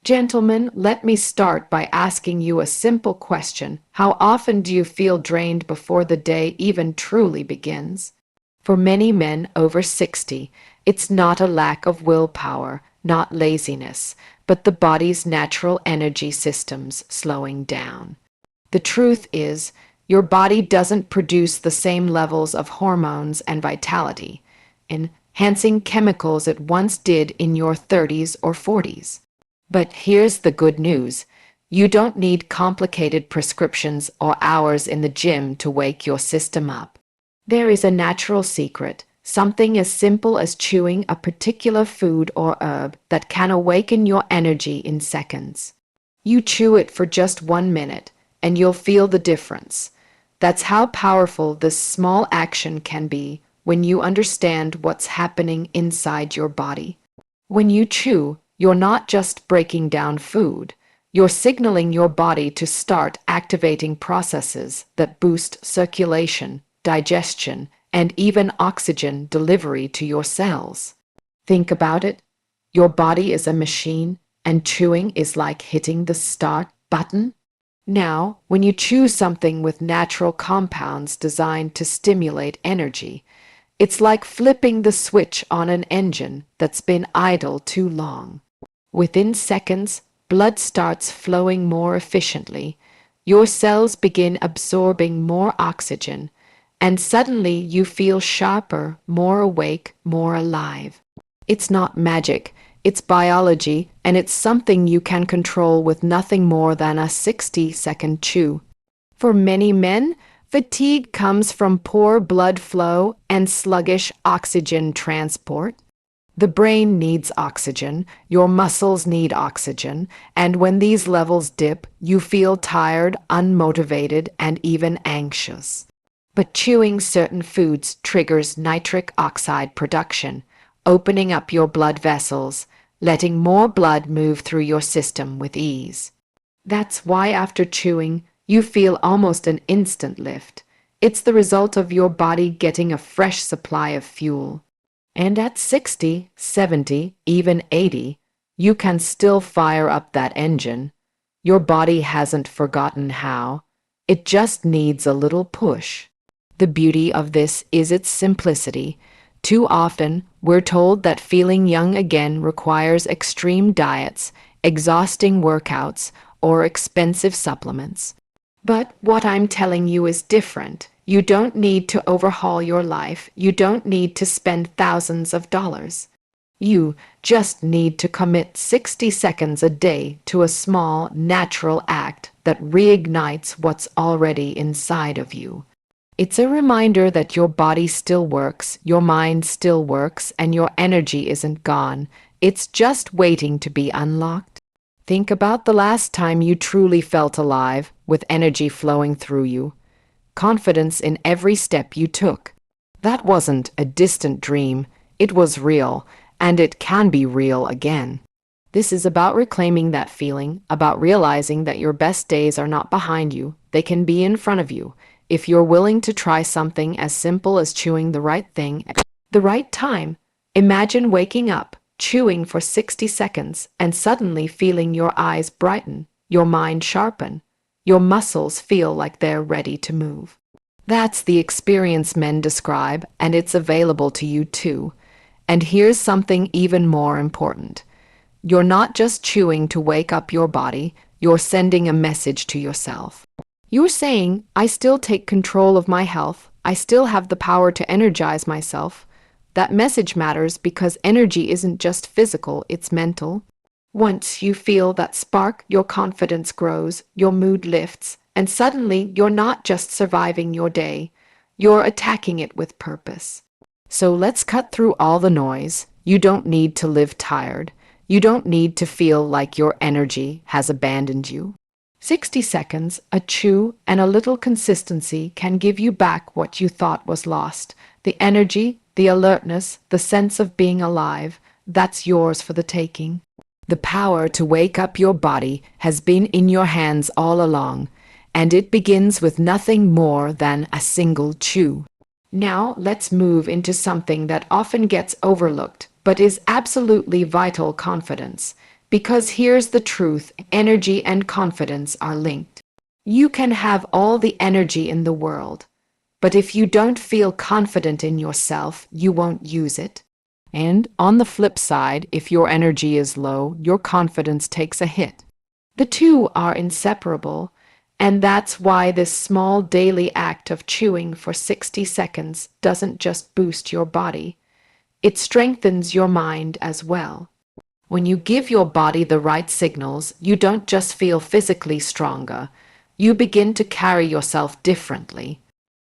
Gentlemen, let me start by asking you a simple question. How often do you feel drained before the day even truly begins? For many men over 60, it's not a lack of willpower, not laziness, but the body's natural energy systems slowing down. The truth is, your body doesn't produce the same levels of hormones and vitality, enhancing chemicals it once did in your 30s or 40s. But here's the good news. You don't need complicated prescriptions or hours in the gym to wake your system up. There is a natural secret, something as simple as chewing a particular food or herb that can awaken your energy in seconds. You chew it for just 1 minute, and you'll feel the difference. That's how powerful this small action can be when you understand what's happening inside your body. When you chew, you're not just breaking down food, you're signaling your body to start activating processes that boost circulation, digestion, and even oxygen delivery to your cells. Think about it. Your body is a machine, and chewing is like hitting the start button. Now, when you chew something with natural compounds designed to stimulate energy, it's like flipping the switch on an engine that's been idle too long. Within seconds, blood starts flowing more efficiently, your cells begin absorbing more oxygen, and suddenly you feel sharper, more awake, more alive. It's not magic, it's biology, and it's something you can control with nothing more than a 60-second chew. For many men, fatigue comes from poor blood flow and sluggish oxygen transport. The brain needs oxygen, your muscles need oxygen, and when these levels dip, you feel tired, unmotivated, and even anxious. But chewing certain foods triggers nitric oxide production, opening up your blood vessels, letting more blood move through your system with ease. That's why after chewing, you feel almost an instant lift. It's the result of your body getting a fresh supply of fuel. And at 60, 70, even 80, you can still fire up that engine. Your body hasn't forgotten how. It just needs a little push. The beauty of this is its simplicity. Too often, we're told that feeling young again requires extreme diets, exhausting workouts, or expensive supplements. But what I'm telling you is different. You don't need to overhaul your life. You don't need to spend thousands of dollars. You just need to commit 60 seconds a day to a small, natural act that reignites what's already inside of you. It's a reminder that your body still works, your mind still works, and your energy isn't gone. It's just waiting to be unlocked. Think about the last time you truly felt alive, with energy flowing through you. Confidence in every step you took. That wasn't a distant dream, it was real, and it can be real again. This is about reclaiming that feeling, about realizing that your best days are not behind you, they can be in front of you, if you're willing to try something as simple as chewing the right thing at the right time. Imagine waking up, chewing for 60 seconds, and suddenly feeling your eyes brighten, your mind sharpen, your muscles feel like they're ready to move. That's the experience men describe, and it's available to you too. And here's something even more important. You're not just chewing to wake up your body, you're sending a message to yourself. You're saying, I still take control of my health, I still have the power to energize myself. That message matters because energy isn't just physical, it's mental. Once you feel that spark, your confidence grows, your mood lifts, and suddenly you're not just surviving your day, you're attacking it with purpose. So let's cut through all the noise. You don't need to live tired. You don't need to feel like your energy has abandoned you. 60 seconds, a chew, and a little consistency can give you back what you thought was lost. The energy, the alertness, the sense of being alive, that's yours for the taking. The power to wake up your body has been in your hands all along, and it begins with nothing more than a single chew. Now let's move into something that often gets overlooked, but is absolutely vital: confidence. Because here's the truth, energy and confidence are linked. You can have all the energy in the world, but if you don't feel confident in yourself, you won't use it. And on the flip side, if your energy is low, your confidence takes a hit. The two are inseparable, and that's why this small daily act of chewing for 60 seconds doesn't just boost your body, it strengthens your mind as well. When you give your body the right signals, you don't just feel physically stronger, you begin to carry yourself differently.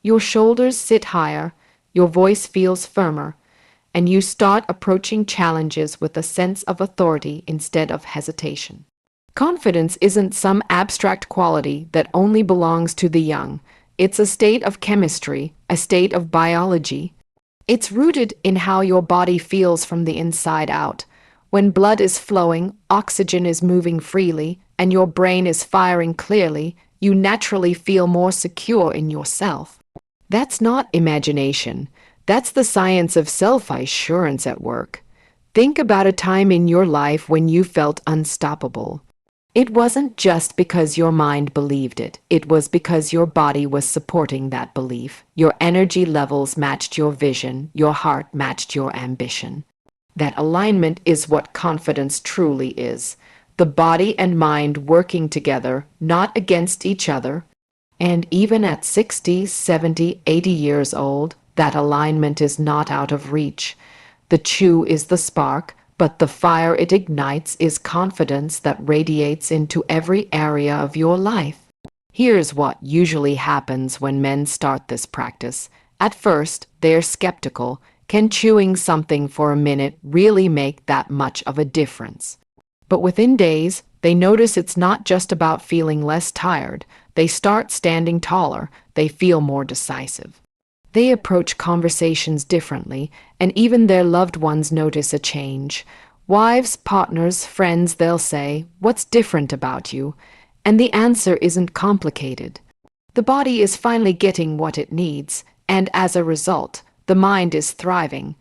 Your shoulders sit higher, your voice feels firmer, and you start approaching challenges with a sense of authority instead of hesitation. Confidence isn't some abstract quality that only belongs to the young. It's a state of chemistry, a state of biology. It's rooted in how your body feels from the inside out. When blood is flowing, oxygen is moving freely, and your brain is firing clearly, you naturally feel more secure in yourself. That's not imagination. That's the science of self-assurance at work. Think about a time in your life when you felt unstoppable. It wasn't just because your mind believed it. It was because your body was supporting that belief. Your energy levels matched your vision. Your heart matched your ambition. That alignment is what confidence truly is. The body and mind working together, not against each other. And even at 60, 70, 80 years old, that alignment is not out of reach. The chew is the spark, but the fire it ignites is confidence that radiates into every area of your life. Here's what usually happens when men start this practice. At first, they're skeptical. Can chewing something for a minute really make that much of a difference? But within days, they notice it's not just about feeling less tired. They start standing taller. They feel more decisive. They approach conversations differently, and even their loved ones notice a change. Wives, partners, friends, they'll say, "What's different about you?" And the answer isn't complicated. The body is finally getting what it needs, and as a result, the mind is thriving.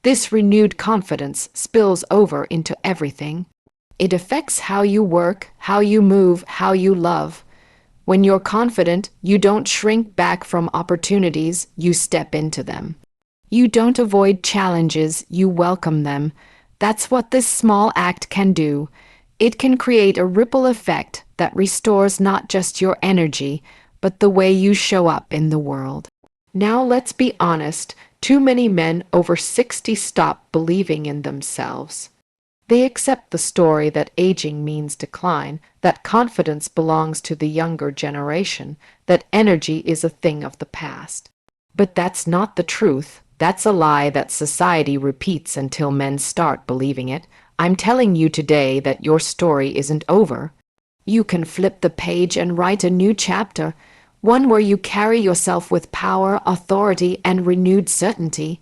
This renewed confidence spills over into everything. It affects how you work, how you move, how you love. When you're confident, you don't shrink back from opportunities, you step into them. You don't avoid challenges, you welcome them. That's what this small act can do. It can create a ripple effect that restores not just your energy, but the way you show up in the world. Now let's be honest, too many men over 60 stop believing in themselves. They accept the story that aging means decline, that confidence belongs to the younger generation, that energy is a thing of the past. But that's not the truth. That's a lie that society repeats until men start believing it. I'm telling you today that your story isn't over. You can flip the page and write a new chapter, one where you carry yourself with power, authority, and renewed certainty.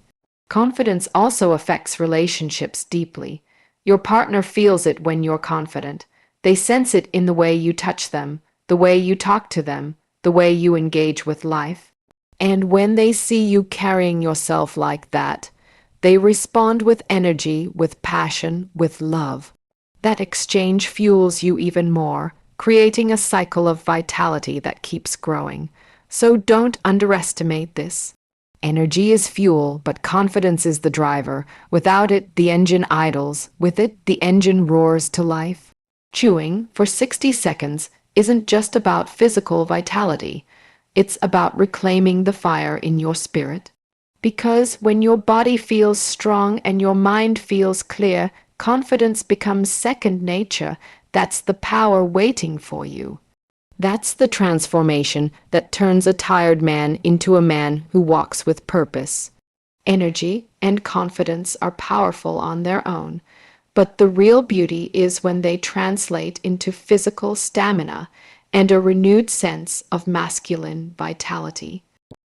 Confidence also affects relationships deeply. Your partner feels it when you're confident. They sense it in the way you touch them, the way you talk to them, the way you engage with life. And when they see you carrying yourself like that, they respond with energy, with passion, with love. That exchange fuels you even more, creating a cycle of vitality that keeps growing. So don't underestimate this. Energy is fuel, but confidence is the driver. Without it, the engine idles. With it, the engine roars to life. Chewing for 60 seconds isn't just about physical vitality. It's about reclaiming the fire in your spirit. Because when your body feels strong and your mind feels clear, confidence becomes second nature. That's the power waiting for you. That's the transformation that turns a tired man into a man who walks with purpose. Energy and confidence are powerful on their own, but the real beauty is when they translate into physical stamina and a renewed sense of masculine vitality.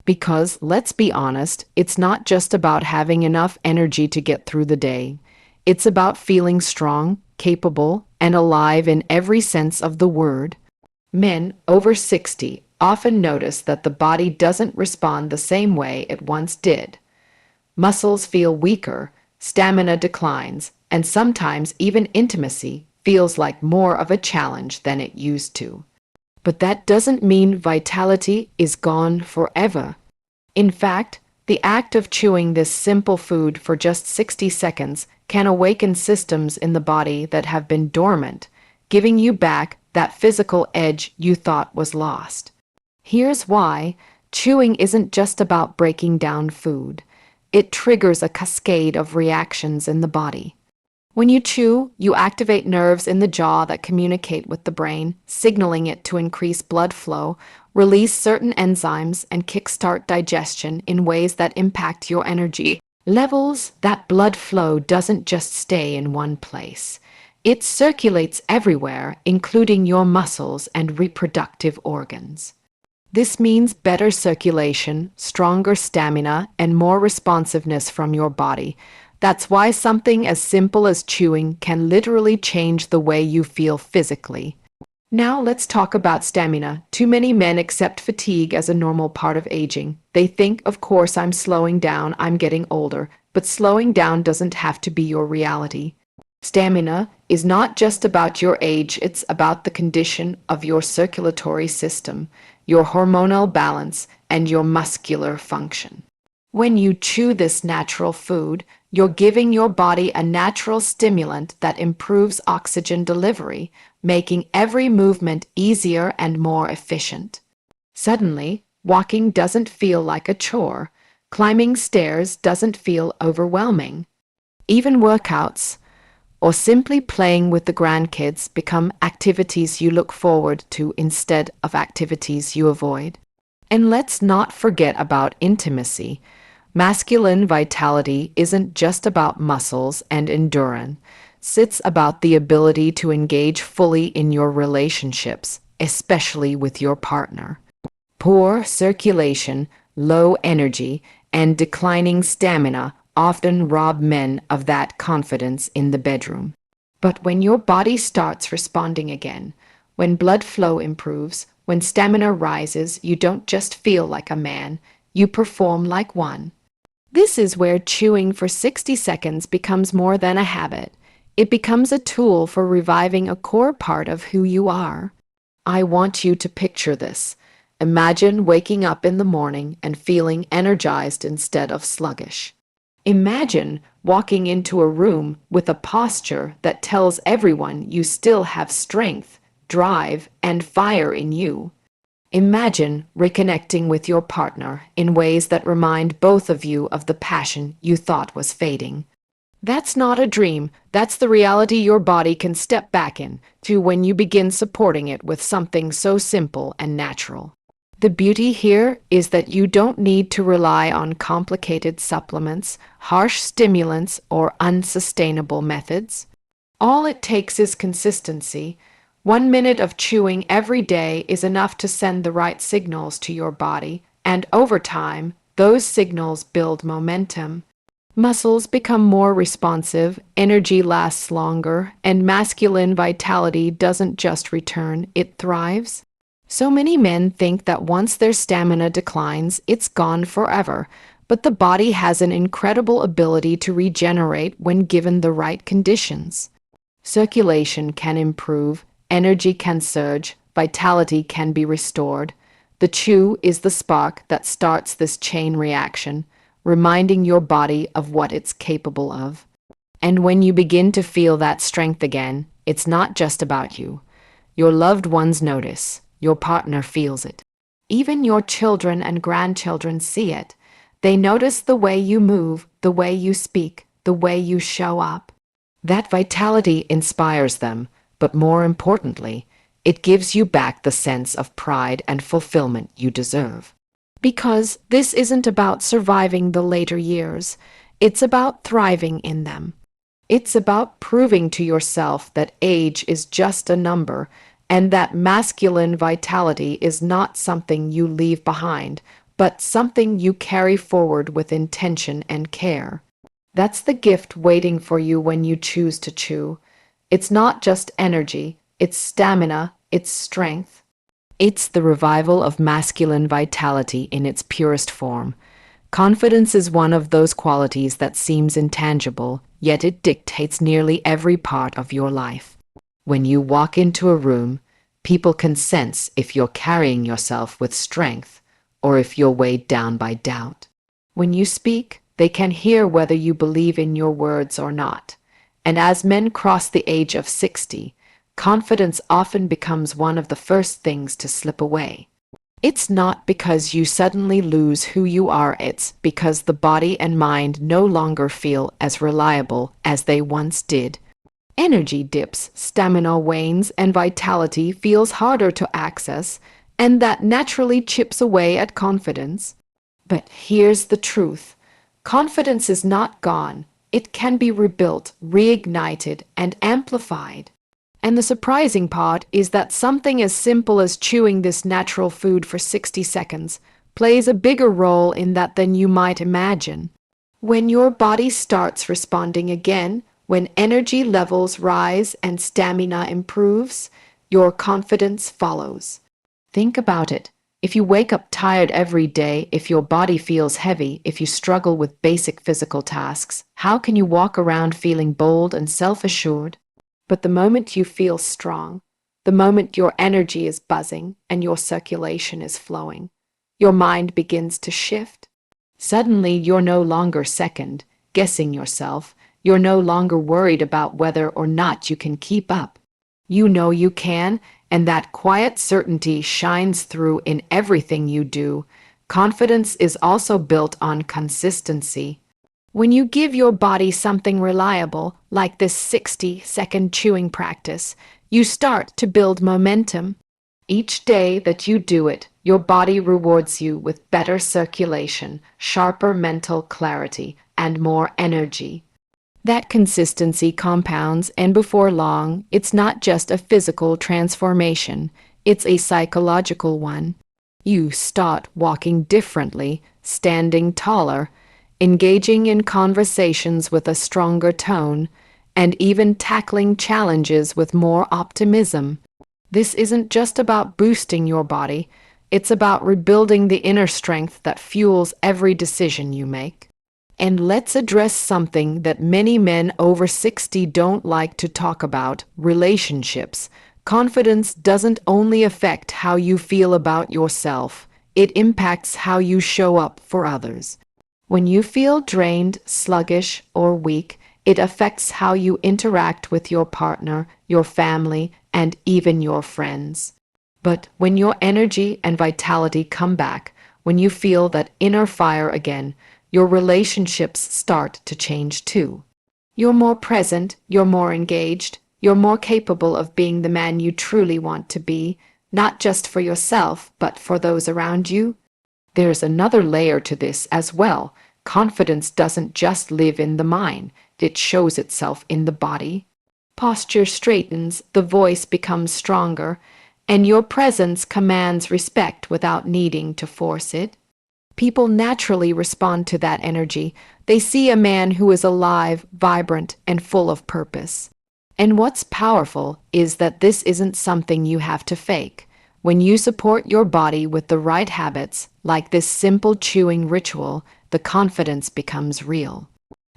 Because, let's be honest, it's not just about having enough energy to get through the day. It's about feeling strong, capable, and alive in every sense of the word. Men over 60 often notice that the body doesn't respond the same way it once did. Muscles feel weaker, stamina declines, and sometimes even intimacy feels like more of a challenge than it used to. But that doesn't mean vitality is gone forever. In fact, the act of chewing this simple food for just 60 seconds can awaken systems in the body that have been dormant, giving you back that physical edge you thought was lost. Here's why: chewing isn't just about breaking down food. It triggers a cascade of reactions in the body. When you chew, you activate nerves in the jaw that communicate with the brain, signaling it to increase blood flow, release certain enzymes, and kickstart digestion in ways that impact your energy levels. That blood flow doesn't just stay in one place. It circulates everywhere, including your muscles and reproductive organs. This means better circulation, stronger stamina, and more responsiveness from your body. That's why something as simple as chewing can literally change the way you feel physically. Now let's talk about stamina. Too many men accept fatigue as a normal part of aging. They think, of course, I'm slowing down, I'm getting older. But slowing down doesn't have to be your reality. Stamina is not just about your age, it's about the condition of your circulatory system, your hormonal balance, and your muscular function. When you chew this natural food, you're giving your body a natural stimulant that improves oxygen delivery, making every movement easier and more efficient. Suddenly, walking doesn't feel like a chore. Climbing stairs doesn't feel overwhelming. Even workouts, or simply playing with the grandkids, become activities you look forward to instead of activities you avoid. And let's not forget about intimacy. Masculine vitality isn't just about muscles and endurance. It's about the ability to engage fully in your relationships, especially with your partner. Poor circulation, low energy, and declining stamina often rob men of that confidence in the bedroom. But when your body starts responding again, when blood flow improves, when stamina rises, you don't just feel like a man, you perform like one. This is where chewing for 60 seconds becomes more than a habit. It becomes a tool for reviving a core part of who you are. I want you to picture this. Imagine waking up in the morning and feeling energized instead of sluggish. Imagine walking into a room with a posture that tells everyone you still have strength, drive, and fire in you. Imagine reconnecting with your partner in ways that remind both of you of the passion you thought was fading. That's not a dream, that's the reality your body can step back into when you begin supporting it with something so simple and natural. The beauty here is that you don't need to rely on complicated supplements, harsh stimulants, or unsustainable methods. All it takes is consistency. 1 minute of chewing every day is enough to send the right signals to your body, and over time, those signals build momentum. Muscles become more responsive, energy lasts longer, and masculine vitality doesn't just return, it thrives. So many men think that once their stamina declines, it's gone forever, but the body has an incredible ability to regenerate when given the right conditions. Circulation can improve, energy can surge, vitality can be restored. The chew is the spark that starts this chain reaction, reminding your body of what it's capable of. And when you begin to feel that strength again, it's not just about you. Your loved ones notice. Your partner feels it. Even your children and grandchildren see it. They notice the way you move, the way you speak, the way you show up. That vitality inspires them, but more importantly, it gives you back the sense of pride and fulfillment you deserve. Because this isn't about surviving the later years, it's about thriving in them. It's about proving to yourself that age is just a number, and that masculine vitality is not something you leave behind, but something you carry forward with intention and care. That's the gift waiting for you when you choose to chew. It's not just energy, it's stamina, it's strength. It's the revival of masculine vitality in its purest form. Confidence is one of those qualities that seems intangible, yet it dictates nearly every part of your life. When you walk into a room, people can sense if you're carrying yourself with strength or if you're weighed down by doubt. When you speak, they can hear whether you believe in your words or not. And as men cross the age of 60, confidence often becomes one of the first things to slip away. It's not because you suddenly lose who you are, it's because the body and mind no longer feel as reliable as they once did. Energy dips, stamina wanes, and vitality feels harder to access, and that naturally chips away at confidence. But here's the truth. Confidence is not gone. It can be rebuilt, reignited, and amplified. And the surprising part is that something as simple as chewing this natural food for 60 seconds plays a bigger role in that than you might imagine. When your body starts responding again, when energy levels rise and stamina improves, your confidence follows. Think about it. If you wake up tired every day, if your body feels heavy, if you struggle with basic physical tasks, how can you walk around feeling bold and self-assured? But the moment you feel strong, the moment your energy is buzzing and your circulation is flowing, your mind begins to shift. Suddenly, you're no longer second, guessing yourself. You're no longer worried about whether or not you can keep up. You know you can, and that quiet certainty shines through in everything you do. Confidence is also built on consistency. When you give your body something reliable, like this 60-second chewing practice, you start to build momentum. Each day that you do it, your body rewards you with better circulation, sharper mental clarity, and more energy. That consistency compounds, and before long, it's not just a physical transformation, it's a psychological one. You start walking differently, standing taller, engaging in conversations with a stronger tone, and even tackling challenges with more optimism. This isn't just about boosting your body, it's about rebuilding the inner strength that fuels every decision you make. And let's address something that many men over 60 don't like to talk about: relationships. Confidence doesn't only affect how you feel about yourself, it impacts how you show up for others. When you feel drained, sluggish, or weak, it affects how you interact with your partner, your family, and even your friends. But when your energy and vitality come back, when you feel that inner fire again, your relationships start to change too. You're more present, you're more engaged, you're more capable of being the man you truly want to be, not just for yourself, but for those around you. There's another layer to this as well. Confidence doesn't just live in the mind, it shows itself in the body. Posture straightens, the voice becomes stronger, and your presence commands respect without needing to force it. People naturally respond to that energy. They see a man who is alive, vibrant, and full of purpose. And what's powerful is that this isn't something you have to fake. When you support your body with the right habits, like this simple chewing ritual, the confidence becomes real.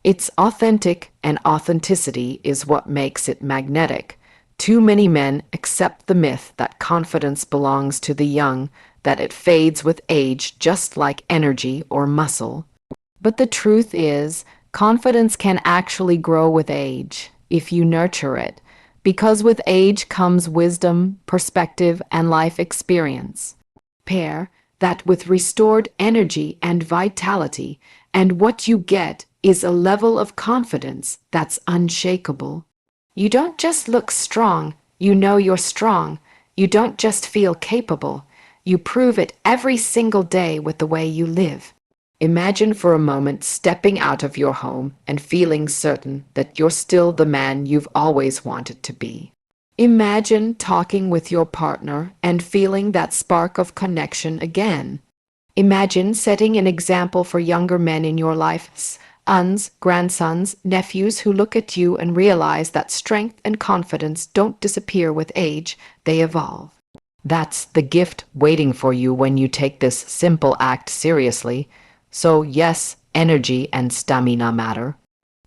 It's authentic, and authenticity is what makes it magnetic. Too many men accept the myth that confidence belongs to the young, that it fades with age just like energy or muscle. But the truth is, confidence can actually grow with age, if you nurture it, because with age comes wisdom, perspective, and life experience. Pair that with restored energy and vitality, and what you get is a level of confidence that's unshakable. You don't just look strong, you know you're strong. You don't just feel capable, you prove it every single day with the way you live. Imagine for a moment stepping out of your home and feeling certain that you're still the man you've always wanted to be. Imagine talking with your partner and feeling that spark of connection again. Imagine setting an example for younger men in your life, sons, grandsons, nephews who look at you and realize that strength and confidence don't disappear with age, they evolve. That's the gift waiting for you when you take this simple act seriously. So yes, energy and stamina matter.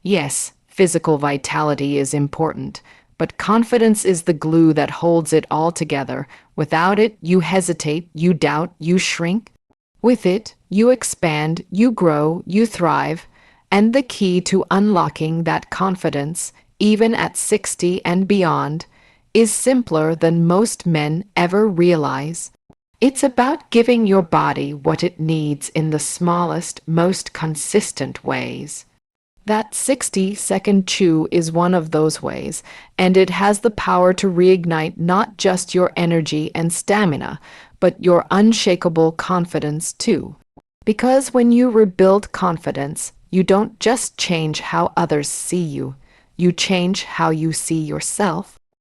Yes, physical vitality is important, but confidence is the glue that holds it all together. Without it, you hesitate, you doubt, you shrink. With it, you expand, you grow, you thrive. And the key to unlocking that confidence, even at 60 and beyond, is simpler than most men ever realize. It's about giving your body what it needs in the smallest, most consistent ways. That 60-second chew is one of those ways, and it has the power to reignite not just your energy and stamina, but your unshakable confidence too. Because when you rebuild confidence, you don't just change how others see you, you change how you see yourself.